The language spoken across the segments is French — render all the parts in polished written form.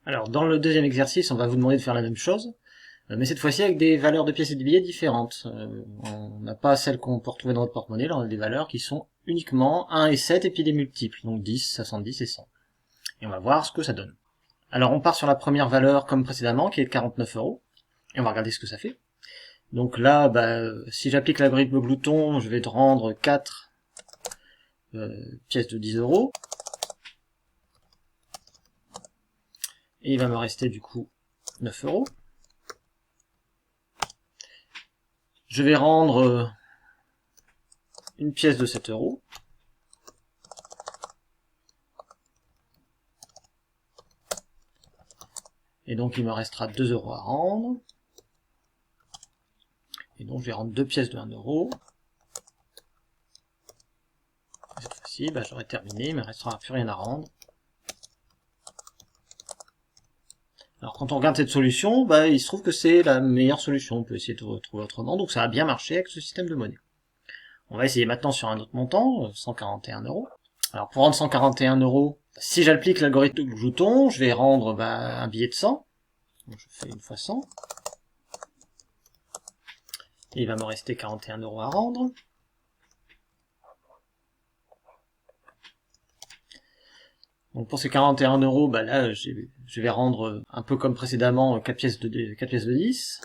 Alors, dans le deuxième exercice, on va vous demander de faire la même chose, mais cette fois-ci avec des valeurs de pièces et de billets différentes. On n'a pas celles qu'on peut retrouver dans notre porte-monnaie, là on a des valeurs qui sont uniquement 1 et 7 et puis des multiples, donc 10, 70 et 100. Et on va voir ce que ça donne. Alors on part sur la première valeur comme précédemment, qui est de 49 €, et on va regarder ce que ça fait. Donc là, si j'applique l'algorithme glouton, je vais te rendre 4 pièces de 10 €, et il va me rester du coup 9 €. Je vais rendre une pièce de 7 €. Et donc il me restera 2 € à rendre. Et donc je vais rendre deux pièces de 1 €. Cette fois-ci, j'aurai terminé, il me restera plus rien à rendre. Alors quand on regarde cette solution, il se trouve que c'est la meilleure solution. On peut essayer de retrouver autrement, donc ça a bien marché avec ce système de monnaie. On va essayer maintenant sur un autre montant, 141 €. Alors pour rendre 141 €, si j'applique l'algorithme de glouton, je vais rendre un billet de 100. Donc je fais une fois 100. Et il va me rester 41 € à rendre. Donc pour ces 41 €, là je vais rendre un peu comme précédemment 4 pièces de 10.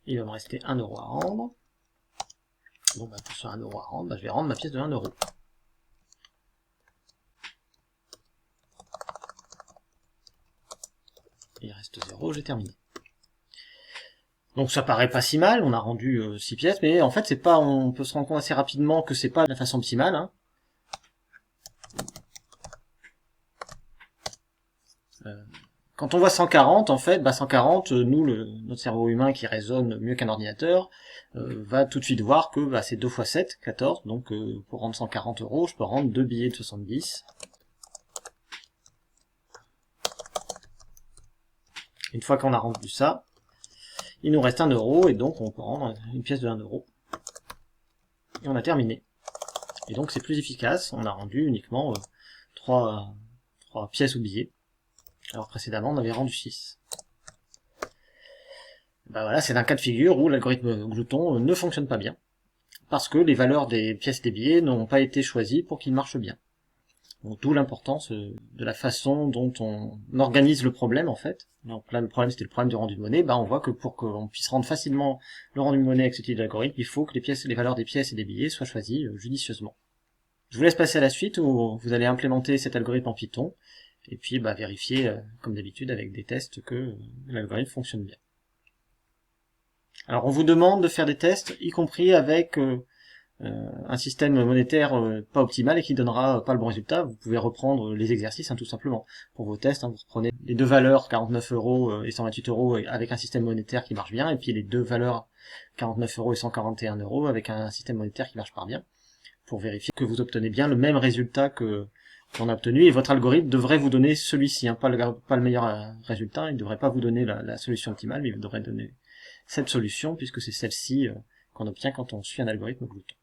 Il va me rester 1 € à rendre. Donc pour ce 1 € à rendre, je vais rendre ma pièce de 1 €. Il reste 0, j'ai terminé. Donc ça paraît pas si mal, on a rendu 6 pièces, mais en fait c'est pas, on peut se rendre compte assez rapidement que c'est pas la façon optimale. Hein. Quand on voit 140, en fait, 140, nous, notre cerveau humain qui raisonne mieux qu'un ordinateur, va tout de suite voir que c'est 2 fois 7, 14, donc pour rendre 140 €, je peux rendre 2 billets de 70. Une fois qu'on a rendu ça, il nous reste 1 €, et donc on peut rendre une pièce de 1 €. Et on a terminé. Et donc c'est plus efficace, on a rendu uniquement 3 pièces ou billets. Alors précédemment on avait rendu 6. Voilà, c'est un cas de figure où l'algorithme glouton ne fonctionne pas bien, parce que les valeurs des pièces et des billets n'ont pas été choisies pour qu'ils marchent bien. Donc d'où l'importance de la façon dont on organise le problème en fait. Donc là le problème c'était le problème du rendu de monnaie, on voit que pour qu'on puisse rendre facilement le rendu de monnaie avec ce type d'algorithme, il faut que les valeurs des pièces et des billets soient choisies judicieusement. Je vous laisse passer à la suite où vous allez implémenter cet algorithme en Python, et puis vérifier comme d'habitude avec des tests que l'algorithme fonctionne bien. Alors on vous demande de faire des tests, y compris avec un système monétaire pas optimal et qui donnera pas le bon résultat. Vous pouvez reprendre les exercices tout simplement. Pour vos tests, vous reprenez les deux valeurs 49 € et 128 € avec un système monétaire qui marche bien, et puis les deux valeurs 49 € et 141 € avec un système monétaire qui marche pas bien, pour vérifier que vous obtenez bien le même résultat qu'on a obtenu, et votre algorithme devrait vous donner celui-ci, pas le meilleur résultat, il ne devrait pas vous donner la solution optimale, mais il devrait donner cette solution, puisque c'est celle-ci qu'on obtient quand on suit un algorithme glouton.